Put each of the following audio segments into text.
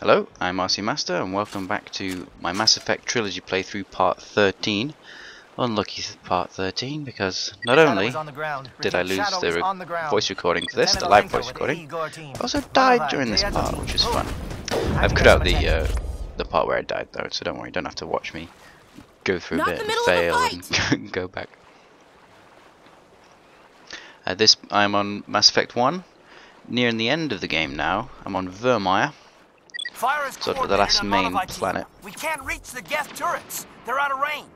Hello, I'm RC Master and welcome back to my Mass Effect Trilogy playthrough part 13. Unlucky part 13 because not only did I lose the voice recording for this, the live voice recording, I also died during this part, which is fun. I've cut out the part where I died though, so don't worry, you don't have to watch me go through a bit and fail and go back. I'm on Mass Effect 1, nearing the end of the game now. I'm on Virmire. Sort of the last main planet. We can't reach the Geth turrets. They're out of range.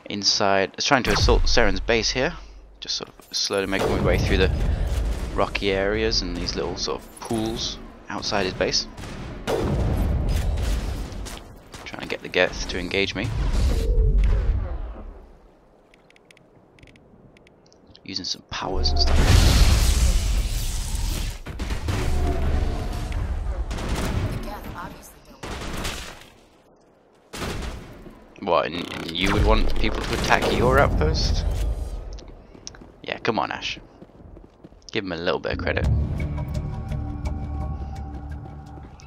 Inside, trying to assault Saren's base here. Just sort of slowly making my way through the rocky areas and these little sort of pools outside his base. Trying to get the Geth to engage me. Using some powers and stuff. What, and you would want people to attack your outpost? Yeah, come on, Ash. Give him a little bit of credit.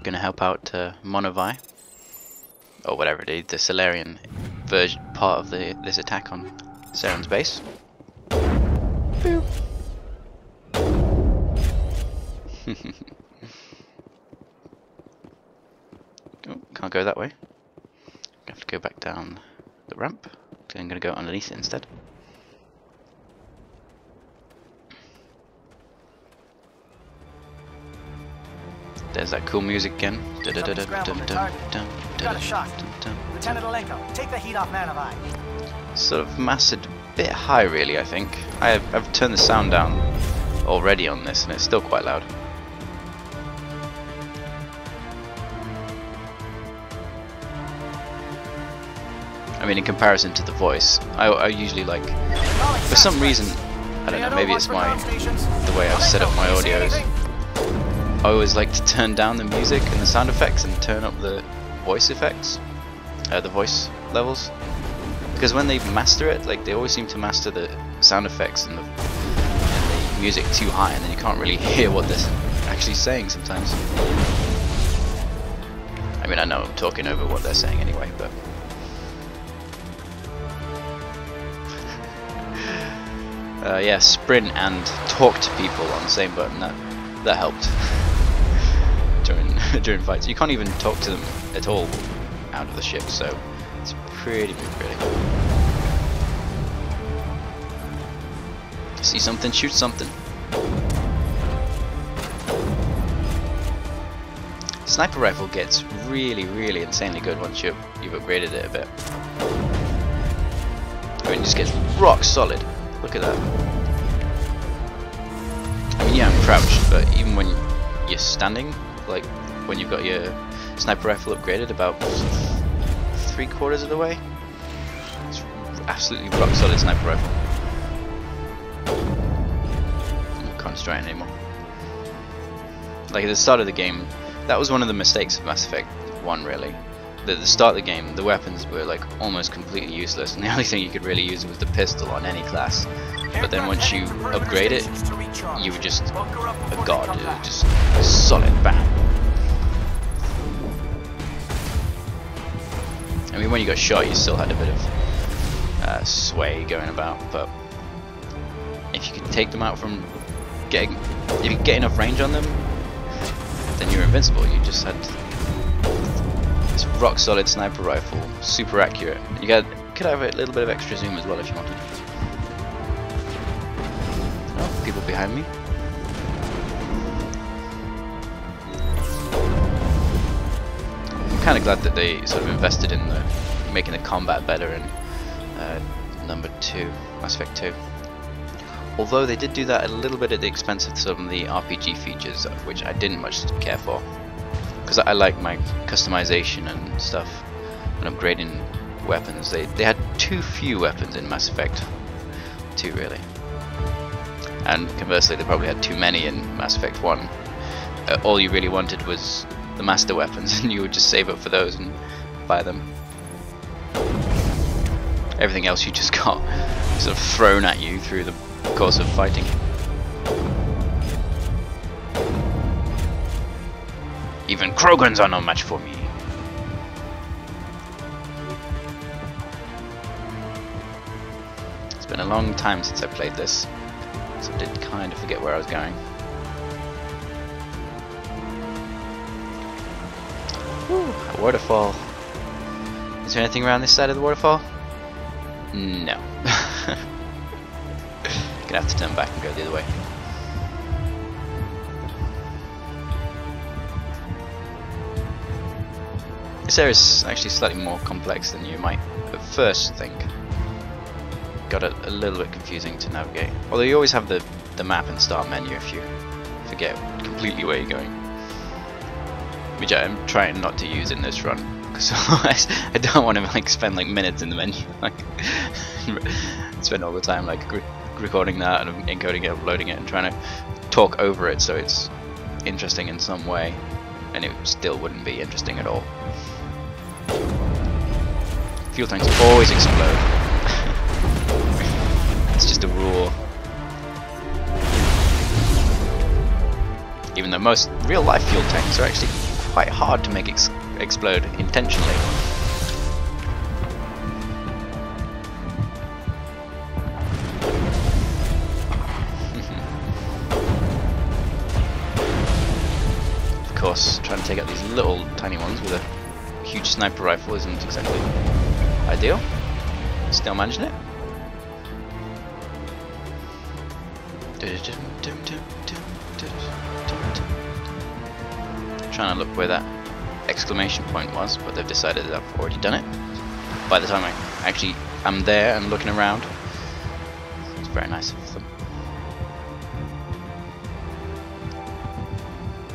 Gonna help out Monovi, or whatever it is, the Salarian version part of this attack on Saren's base. Boop. Oh, can't go that way. Have to go back down the ramp. So I'm going to go underneath it instead. There's that cool music again. Lieutenant Alenko, take the heat off Nanovi. Sort of mastered a bit high, really. I think I've turned the sound down already on this, and it's still quite loud. I mean, in comparison to the voice, I usually like, for some reason, I don't know, maybe it's the way I've set up my audios, I always like to turn down the music and the sound effects and turn up the voice effects, the voice levels, because when they master it, like, they always seem to master the sound effects and the music too high, and then you can't really hear what they're actually saying sometimes. I mean, I know I'm talking over what they're saying anyway, but yeah, sprint and talk to people on the same button. That helped during fights. You can't even talk to them at all out of the ship, so it's pretty good, really. See something, shoot something. Sniper rifle gets really insanely good once you've upgraded it a bit. I mean, it just gets rock solid. Look at that. I mean, yeah, I'm crouched, but even when you're standing, like when you've got your sniper rifle upgraded about 3/4 of the way, it's absolutely rock solid sniper rifle. I can't destroy it anymore. Like at the start of the game, that was one of the mistakes of Mass Effect 1, really. At the start of the game, the weapons were like almost completely useless, and the only thing you could really use was the pistol on any class. But then once you upgrade it, you were just a god. It was just a solid bam. I mean, when you got shot, you still had a bit of sway going about, but if you could take them out from if you could get enough range on them, then you're invincible. You just had this rock solid sniper rifle, super accurate. You could have a little bit of extra zoom as well if you wanted. Oh, people behind me. I'm kind of glad that they sort of invested in making the combat better in number 2, Mass Effect 2. Although they did do that a little bit at the expense of some of the RPG features, which I didn't much care for. Because I like my customization and stuff, and upgrading weapons. They had too few weapons in Mass Effect 2, really. And conversely, they probably had too many in Mass Effect 1. All you really wanted was the master weapons, and you would just save up for those and buy them. Everything else you just got sort of thrown at you through the course of fighting. Even Krograns are no match for me. It's been a long time since I played this, so I did kind of forget where I was going. Whew, a waterfall. Is there anything around this side of the waterfall? No. Gonna have to turn back and go the other way. This area is actually slightly more complex than you might at first think. Got a little bit confusing to navigate. Although you always have the map and start menu if you forget completely where you're going. Which I'm trying not to use in this run, because otherwise I don't want to like spend like minutes in the menu, like spend all the time like recording that and encoding it, uploading it, and trying to talk over it so it's interesting in some way, and it still wouldn't be interesting at all. Fuel tanks always explode. It's just a rule. Even though most real life fuel tanks are actually quite hard to make explode intentionally. Of course, trying to take out these little tiny ones with a huge sniper rifle isn't exactly ideal. Still managing it. Trying to look where that exclamation point was, but they've decided that I've already done it. By the time I actually am there and looking around, it's very nice of them.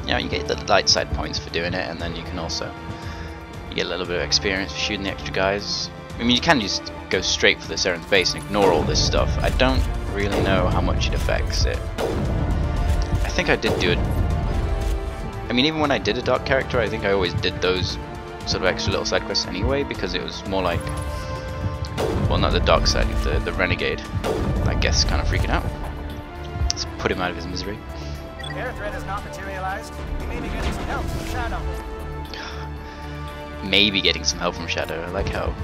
Yeah, you get the light side points for doing it, and then you can also get a little bit of experience for shooting the extra guys. I mean, you can just go straight for the Saren's base and ignore all this stuff. I don't really know how much it affects it. I think I did do it. I mean, even when I did a dark character, I think I always did those sort of extra little side quests anyway, because it was more like, well, not the dark side, the renegade. I guess kind of freaking out. Let's put him out of his misery. Air threat has not materialized. We may be getting some help from Shadow. Maybe getting some help from Shadow. I like how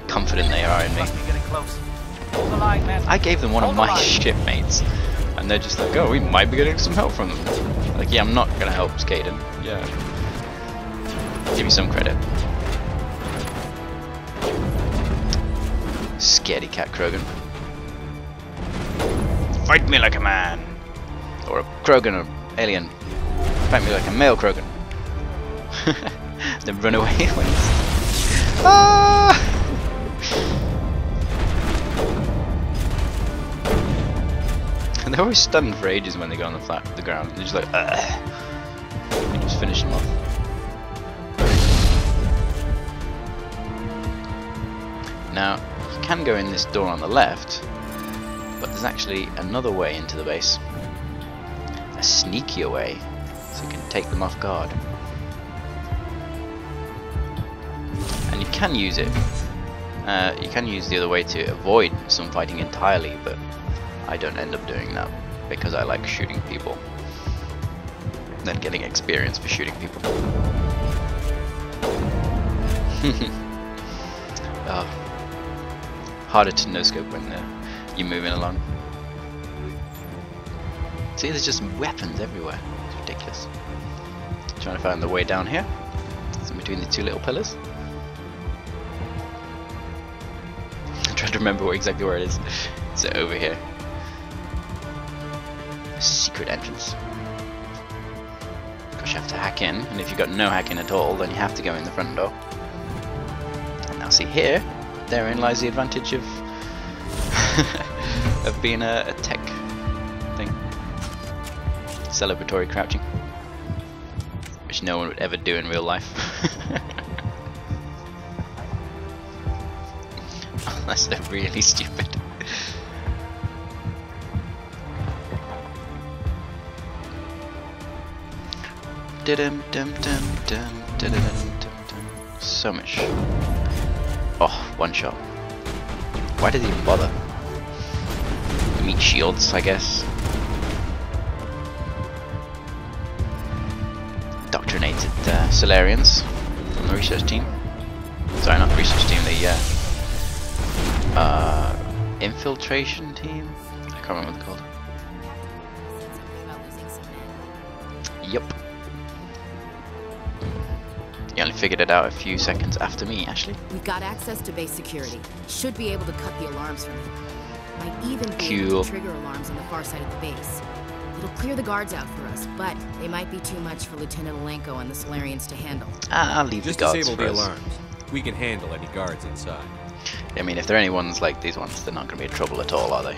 confident they are in me. Must be getting close. Hold the line, man. I gave them one of my shipmates, and they're just like, oh, we might be getting some help from them. Like, yeah, I'm not gonna help Skaden. Yeah. Give me some credit. Scaredy cat Krogan. Fight me like a man! Or a Krogan or alien. Fight me like a male Krogan. Then run away when it's... Ah! And they're always stunned for ages when they go on the ground. They're just like, ugh. You just finish them off. Now, you can go in this door on the left, but there's actually another way into the base. A sneakier way, so you can take them off guard. And you can use it. You can use the other way to avoid some fighting entirely, but I don't end up doing that because I like shooting people, then getting experience for shooting people. Oh, harder to no-scope when you're moving along. See, there's just weapons everywhere. It's ridiculous. Trying to find the way down here. It's in between the two little pillars. I'm trying to remember exactly where it is. It's over here. Secret entrance. Of course, you have to hack in, and if you've got no hacking at all, then you have to go in the front door. And now, see here, therein lies the advantage of of being a tech thing. Celebratory crouching, which no one would ever do in real life. Unless they're really stupid. So much. Oh, one shot. Why did he even bother? Meat shields, I guess. indoctrinated Salarians from the research team. Sorry, not the research team, the infiltration team? I can't remember what they're called. Yep. You only figured it out a few seconds after me, Ashley. We've got access to base security. Should be able to cut the alarms from it. Might even be able Cool. to trigger alarms on the far side of the base. It'll clear the guards out for us, but they might be too much for Lieutenant Alenko and the Salarians to handle. I'll leave Just the guards disable for the us. alarms. We can handle any guards inside. I mean, if there are any ones like these ones, they're not going to be in trouble at all, are they?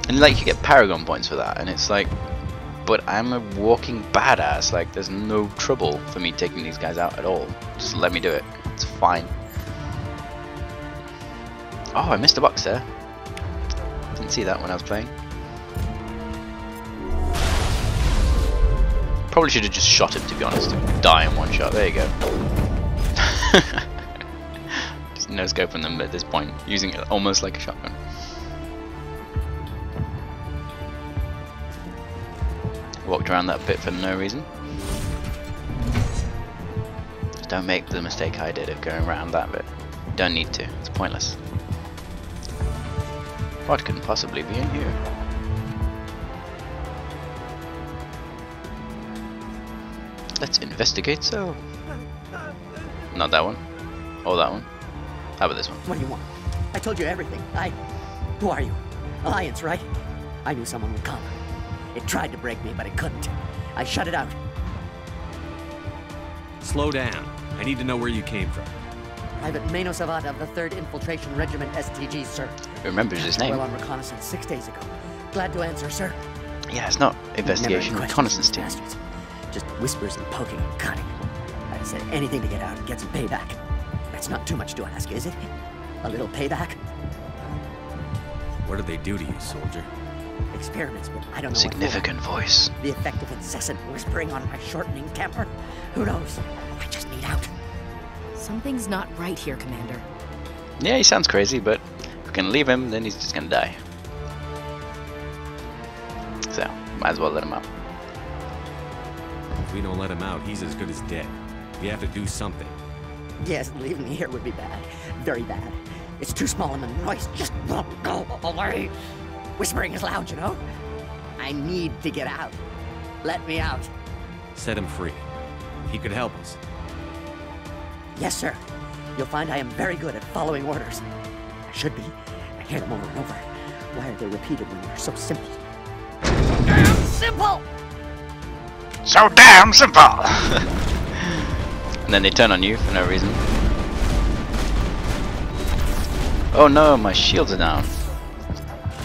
And like, you get Paragon points for that, and it's like, but I'm a walking badass. Like, there's no trouble for me taking these guys out at all. Just let me do it. It's fine. Oh, I missed a box there. Didn't see that when I was playing. Probably should have just shot him, to be honest. Die in one shot. There you go. Just no scoping them at this point, using it almost like a shotgun. Walked around that bit for no reason. Just don't make the mistake I did of going around that bit. Don't need to. It's pointless. What can possibly be in here? Let's investigate. So, not that one, or that one. How about this one? What do you want? I told you everything. Who are you? Alliance, right? I knew someone would come. It tried to break me, but it couldn't. I shut it out. Slow down. I need to know where you came from. Private Mano Savat of the 3rd Infiltration Regiment STG, sir. Remembers his name. Well on reconnaissance 6 days ago. Glad to answer, sir. Yeah, it's not investigation, Never any reconnaissance team. questions, bastards. Just whispers and poking and cutting. I said anything to get out and get some payback. That's not too much to ask, is it? A little payback? What did they do to you, soldier? Experiments, but I don't know Significant voice. what for. The effect of incessant whispering on my shortening temper? Who knows? I just need out. Something's not right here, Commander. Yeah, he sounds crazy, but if we can leave him, then he's just gonna die. So, might as well let him out. If we don't let him out, he's as good as dead. We have to do something. Yes, leaving me here would be bad. Very bad. It's too small and the noise just won't go away. Whispering is loud, you know? I need to get out. Let me out. Set him free. He could help us. Yes, sir. You'll find I am very good at following orders. I should be. I hear them over and over. Why are they repeated when they're so simple? Damn simple! So damn simple! And then they turn on you for no reason. Oh no, my shields are down.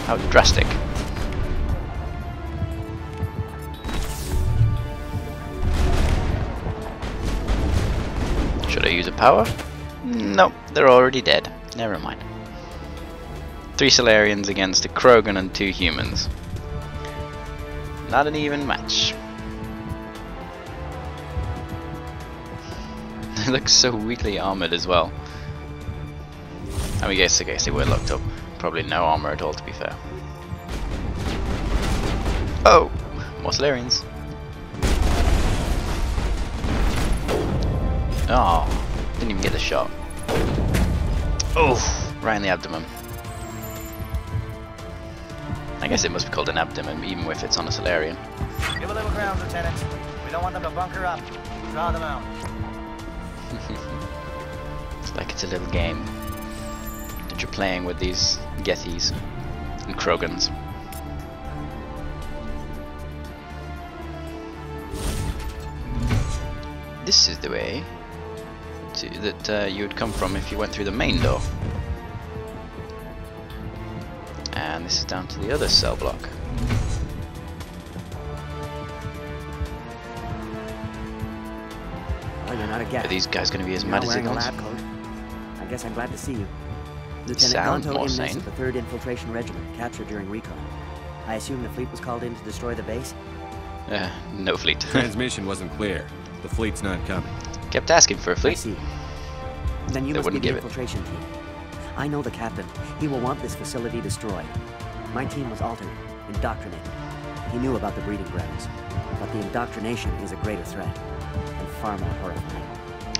How drastic. Should I use a power? Nope, they're already dead. Never mind. 3 Salarians against a Krogran and 2 humans. Not an even match. They look so weakly armored as well. I mean, I guess they were locked up. Probably no armor at all, to be fair. Oh! More Salarians. Oh, didn't even get the shot. Oh, right in the abdomen. I guess it must be called an abdomen, even if it's on a Salarian. Give a little ground, Lieutenant. We don't want them to bunker up. Draw them out. It's like it's a little game that you're playing with these Gethies and Krogans. This is the way that you would come from if you went through the main door. And this is down to the other cell block. Oh, you're not a Geth. Are these guys going to be as You're mad not as he wearing a wants? lab coat. I guess I'm glad to see you. Lieutenant Sound Gonto more Imnes sane. of the 3rd Infiltration Regiment, captured during recon. I assume the fleet was called in to destroy the base? No fleet. Transmission wasn't clear. The fleet's not coming. Kept asking for a I fleet. see. Then you They must be wouldn't the give it. infiltration team. I know the captain. He will want this facility destroyed. My team was altered, indoctrinated. He knew about the breeding grounds. But the indoctrination is a greater threat, and far more horrifying.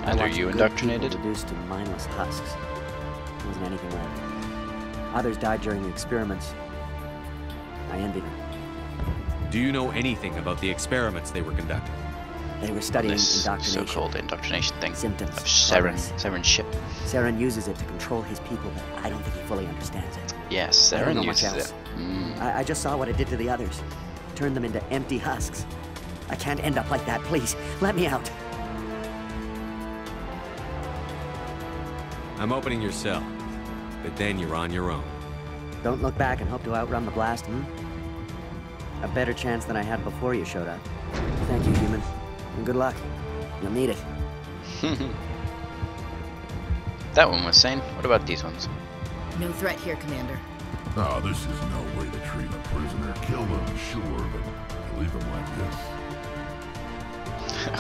I And are watched you good indoctrinated? people reduced to mindless husks. There wasn't anything left. Others died during the experiments. I envied them. Do you know anything about the experiments they were conducting? They were studying This indoctrination. so-called indoctrination thing Symptoms, of Saren, progress. Saren's ship. Saren uses it to control his people, but I don't think he fully understands it. Yes, I don't know Saren much uses else. it. I just saw what it did to the others. Turned them into empty husks. I can't end up like that, please. Let me out. I'm opening your cell, but then you're on your own. Don't look back and hope to outrun the blast, A better chance than I had before you showed up. Thank you, human. And good luck. You'll need it. That one was sane. What about these ones? No threat here, Commander. Oh, this is no way to treat a prisoner. Kill them, sure, but leave them like this.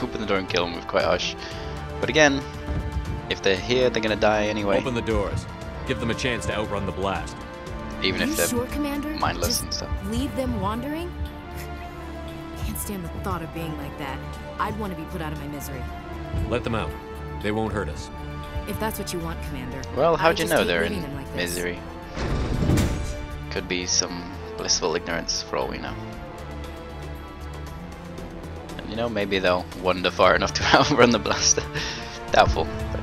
Open the door and kill them with quite harsh. But again, if they're here, they're gonna die anyway. Open the doors. Give them a chance to outrun the blast. Even Are if you they're sure, Commander? mindless Just and stuff. leave them wandering? Can't stand the thought of being like that. I'd want to be put out of my misery. Let them out. They won't hurt us. If that's what you want, Commander. Well, how'd I'd you just know keep they're leaving in them like this. misery? Could be some blissful ignorance for all we know. And you know, maybe they'll wander far enough to outrun the blaster. Doubtful, but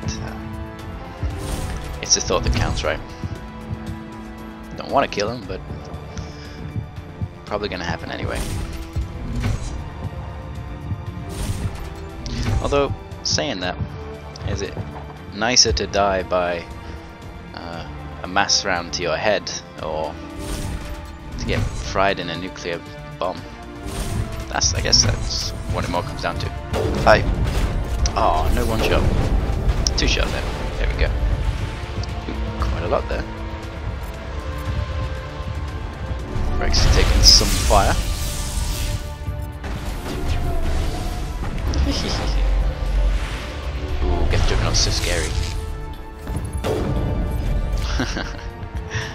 it's the thought that counts, right? Don't want to kill him, but probably gonna happen anyway. Although, saying that, is it nicer to die by a mass round to your head, or to get fried in a nuclear bomb? I guess that's what it more comes down to. Hi. Oh, no one shot. Two shot there. There we go. Ooh, quite a lot there. Rex is taking some fire. Ooh, Geth Juggernaut's so scary.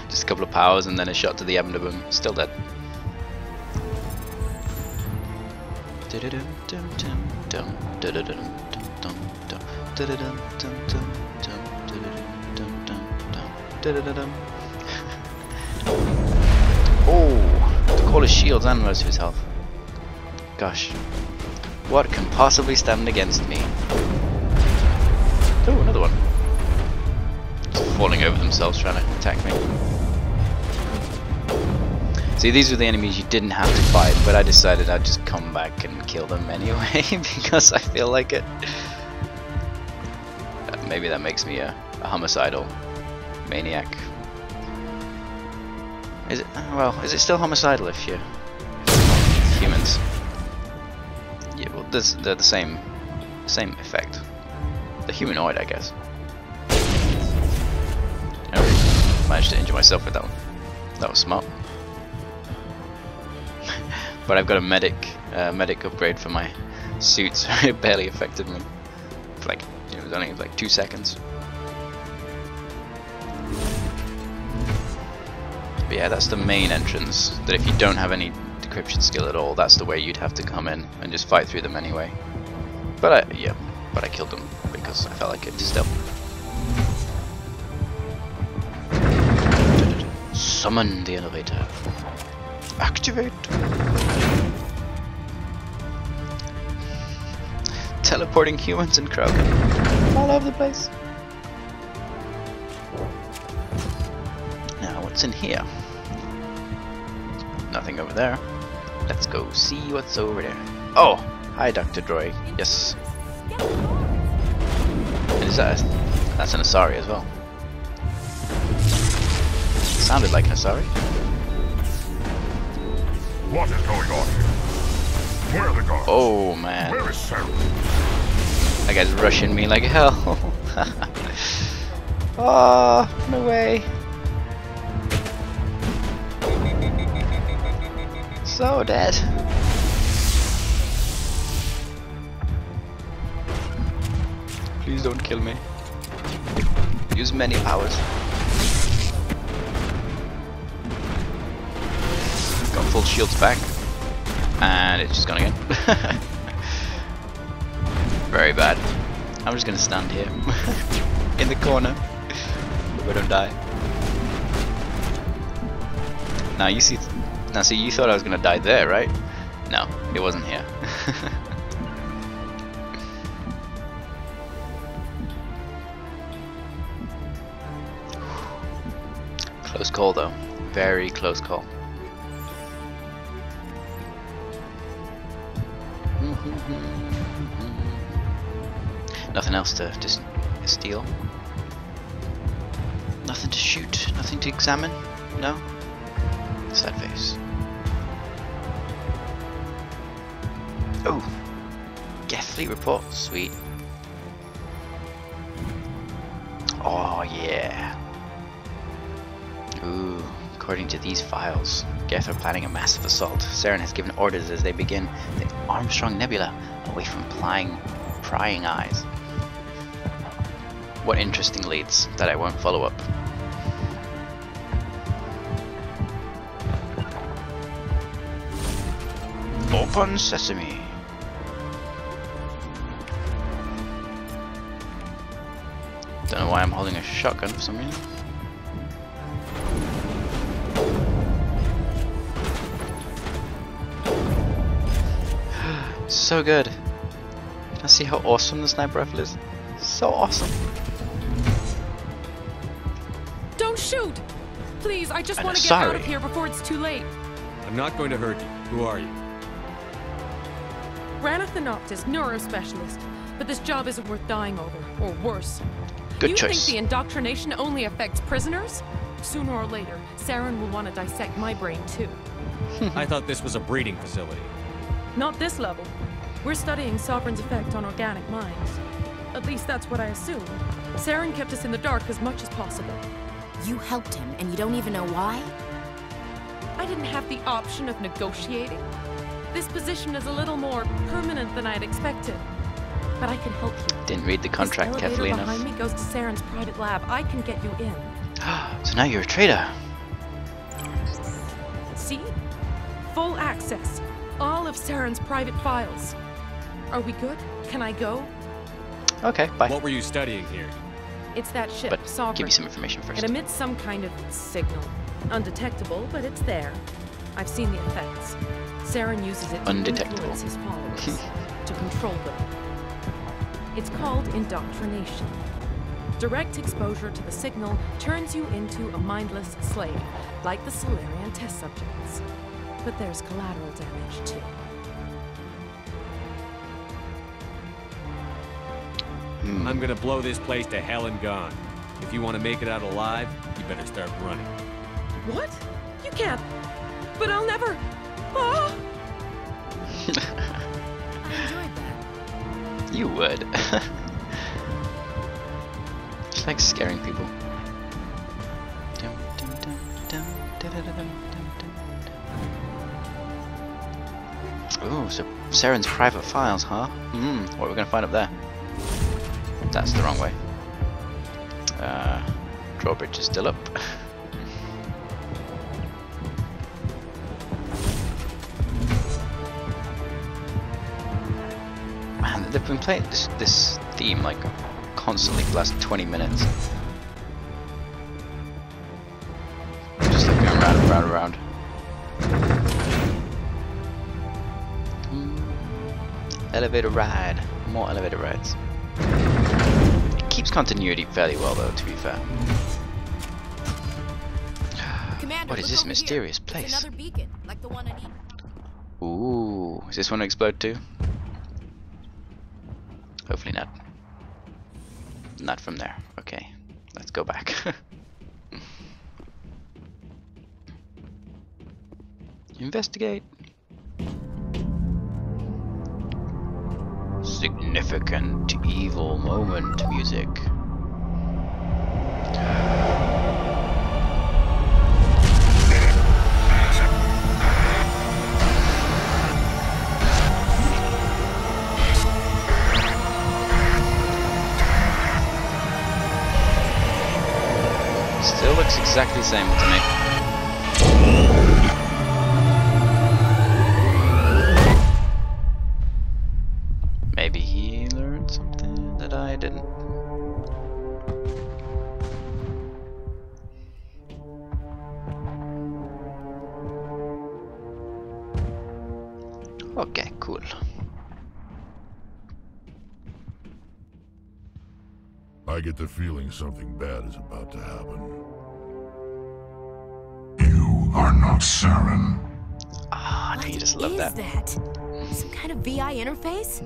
Just a couple of powers and then a shot to the abdomen. Still dead. Oh, took all his shields and most of his health. Gosh. What can possibly stand against me? Oh, another one. Just falling over themselves trying to attack me. See, these were the enemies you didn't have to fight, but I decided I'd just come back and kill them anyway because I feel like it. Maybe that makes me a homicidal maniac. Is it? Well, is it still homicidal if you're humans? Yeah, well, they're the same effect. The humanoid, I guess. I managed to injure myself with that one. That was smart. But I've got a medic upgrade for my suit, so it barely affected me. For like, it was only like 2 seconds. But yeah, that's the main entrance. That if you don't have any decryption skill at all, that's the way you'd have to come in and just fight through them anyway. But I killed them because I felt like it still. Summon the elevator. Activate. Teleporting humans and Krogran all over the place. Now, what's in here? Nothing over there. Let's go see what's over there. Oh, hi, Dr. Droy. Yes. And is that that's an Asari as well? Sounded like an Asari. What is going on here? Where are the guards? Oh man. Where is Saren? That guy's rushing me like hell. Oh, no way. So dead. Please don't kill me. Use many powers. Got full shields back. And And it's just gone again. Very bad. I'm just gonna stand here in the corner. Hope I don't die. Now you see. Now see, you thought I was gonna die there, right? No, it wasn't here. Close call though. Very close call. Nothing else to steal. Nothing to shoot. Nothing to examine. No. Sad face. Oh. Geth fleet report. Sweet. Oh yeah. Ooh. According to these files, Geth are planning a massive assault. Saren has given orders as they begin the Armstrong Nebula, away from prying eyes. What interesting leads that I won't follow up. Open sesame. Don't know why I'm holding a shotgun for some reason. So good. Can I see how awesome the sniper rifle is? So awesome. Don't shoot! Please, I just And want to get sorry. out of here before it's too late. I'm not going to hurt you. Who are you? Rana Thanoptis, neurospecialist. But this job isn't worth dying over, or worse. Good you choice. think the indoctrination only affects prisoners? Sooner or later, Saren will want to dissect my brain too. I thought this was a breeding facility. Not this level. We're studying Sovereign's effect on organic minds. At least that's what I assumed. Saren kept us in the dark as much as possible. You helped him, and you don't even know why? I didn't have the option of negotiating. This position is a little more permanent than I'd expected. But I can help you. Didn't read the contract This carefully elevator enough. behind me goes to Saren's private lab. I can get you in. So now you're a traitor. See? Full access. All of Saren's private files. Are we good? Can I go? Okay, bye. What were you studying here? It's that ship, But Sovereign. give me some information first. It emits some kind of signal. Undetectable, but it's there. I've seen the effects. Saren uses it to Undetectable. influence his followers, to control them. It's called indoctrination. Direct exposure to the signal turns you into a mindless slave, like the Salarian test subjects. But there's collateral damage, too. I'm gonna blow this place to hell and gone. If you want to make it out alive, you better start running. What? You can't. But I'll never. Oh! I enjoyed that. You would. Just like scaring people. Ooh, so Saren's private files, huh? What are we gonna find up there? That's the wrong way. Drawbridge is still up. Man, they've been playing this theme like constantly for the last 20 minutes. Just like going round and round and round. Elevator ride. More elevator rides. It keeps continuity fairly well though, to be fair. Commander, What is look this over mysterious here. place? It's another beacon, like the one I need. Ooh, is this one to explode too? Hopefully not. Not from there. Okay, let's go back. Investigate. Significant evil moment music. Still looks exactly the same to me. Okay, cool. I get the feeling something bad is about to happen. You are not Saren. Ah, I know you just love that. What is that? Some kind of VI interface?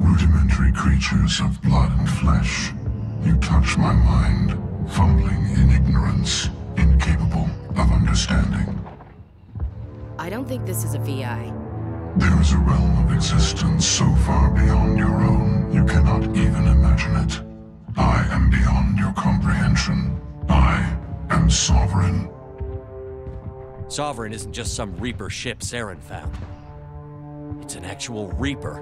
Rudimentary creatures of blood and flesh. You touch my mind, fumbling in ignorance, incapable of understanding. I don't think this is a VI. There is a realm of existence so far beyond your own, you cannot even imagine it. I am beyond your comprehension. I am sovereign. Sovereign isn't just some Reaper ship Saren found. It's an actual Reaper.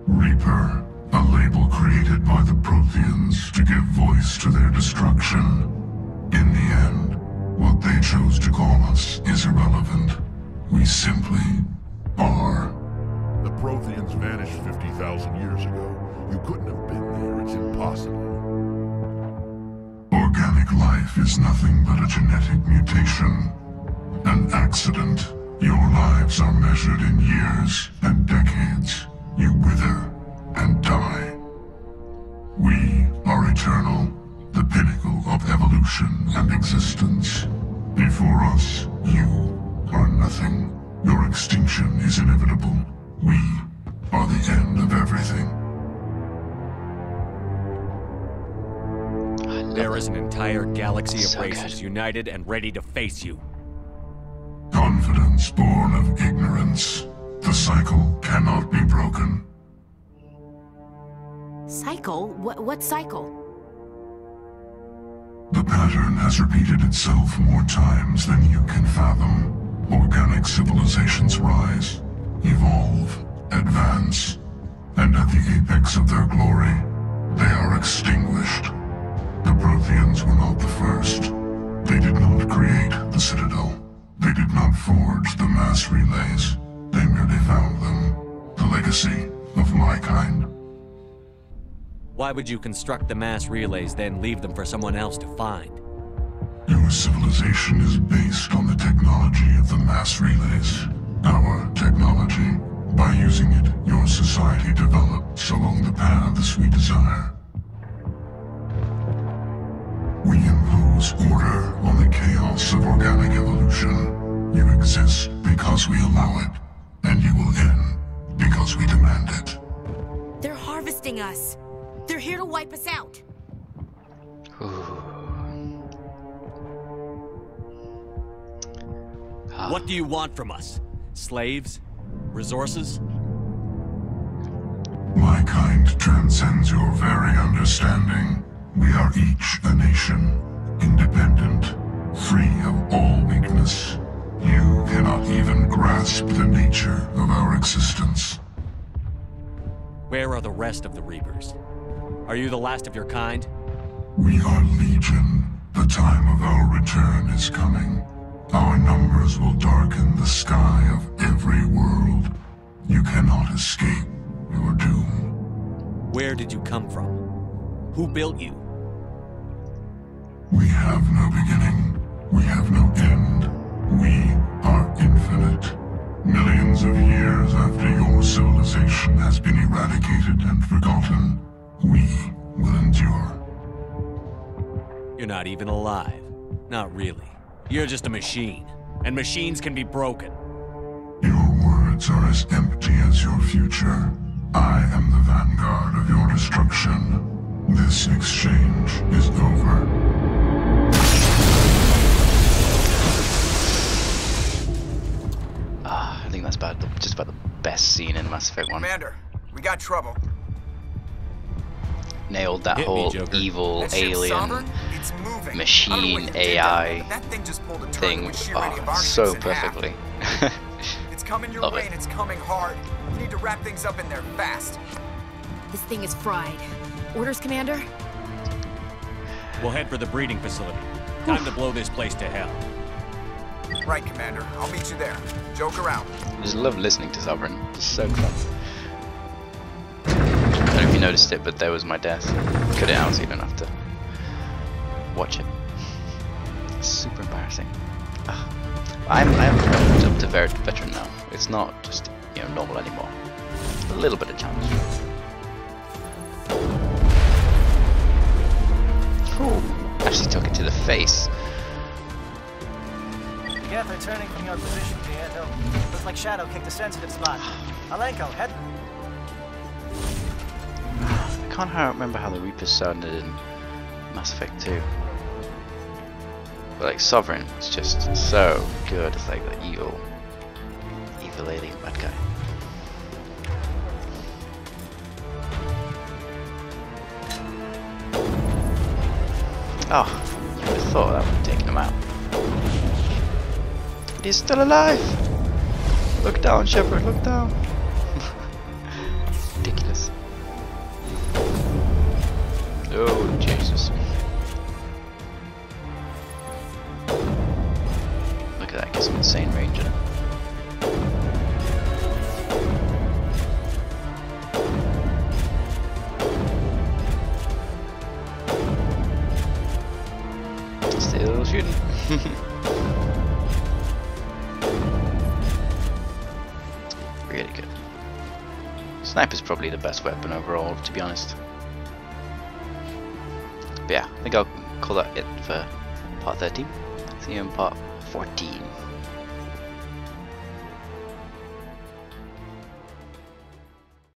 Reaper, a label created by the Protheans to give voice to their destruction. In the end, what they chose to call us is irrelevant. We simply are. The Protheans vanished 50,000 years ago. You couldn't have been there. It's impossible. Organic life is nothing but a genetic mutation. An accident. Your lives are measured in years and decades. You wither and die. We are eternal, the pinnacle of evolution and existence. Before us, you are nothing. Your extinction is inevitable. We are the end of everything. There is an entire galaxy of So races good. united and ready to face you. Confidence born of ignorance. The cycle cannot be broken. Cycle? What cycle? The pattern has repeated itself more times than you can fathom. Organic civilizations rise, evolve, advance, and at the apex of their glory, they are extinguished. The Protheans were not the first. They did not create the Citadel. They did not forge the mass relays. They merely found them. The legacy of my kind. Why would you construct the mass relays, then leave them for someone else to find? Your civilization is based on the technology of the mass relays. Our technology. By using it, your society develops along the paths we desire. We impose order on the chaos of organic evolution. You exist because we allow it, and you will end because we demand it. They're harvesting us. They're here to wipe us out. What do you want from us? Slaves? Resources? My kind transcends your very understanding. We are each a nation, independent, free of all weakness. You cannot even grasp the nature of our existence. Where are the rest of the Reapers? Are you the last of your kind? We are legion. The time of our return is coming. Our numbers will darken the sky of every world. You cannot escape your doom. Where did you come from? Who built you? We have no beginning. We have no end. We are infinite. Millions of years after your civilization has been eradicated and forgotten, we will endure. You're not even alive. Not really. You're just a machine. And machines can be broken. Your words are as empty as your future. I am the vanguard of your destruction. This exchange is over. I think that's just about the best scene in Mass Effect 1. Commander, we got trouble. Nailed that Hit me, whole Joker. evil That ship's alien sovereign? It's moving. I don't know machine what you did AI there, but that thing just pulled a turn thing with sheer radius of our so ships in half. perfectly. It's coming your Love way it. and it's coming hard. You need to wrap things up in there fast. This thing is fried. Orders, Commander? We'll head for the breeding facility. Time to blow this place to hell. Right, Commander. I'll meet you there. Joke around. I just love listening to Sovereign. It's so fun. I don't know if you noticed it, but there was my death. Cut it out so you don't have to watch it. It's super embarrassing. I'm up to veteran now. It's not just, you know, normal anymore. A little bit of challenge. Ooh, actually took it to the face. Geth returning from your position, dear. Looks like Shadow kicked a sensitive spot. Alenko, head. I can't remember how the Reapers sounded in Mass Effect 2. But like Sovereign is just so good. It's like the evil alien bad guy. Oh, you would have thought that would have taken him out. But he's still alive! Look down, Shepard, look down! Ridiculous. Oh, Jesus. Look at that, get some insane range in it. Still shooting. Really good. Sniper's probably the best weapon overall, to be honest. But yeah, I think I'll call that it for part 13. See you in part 14.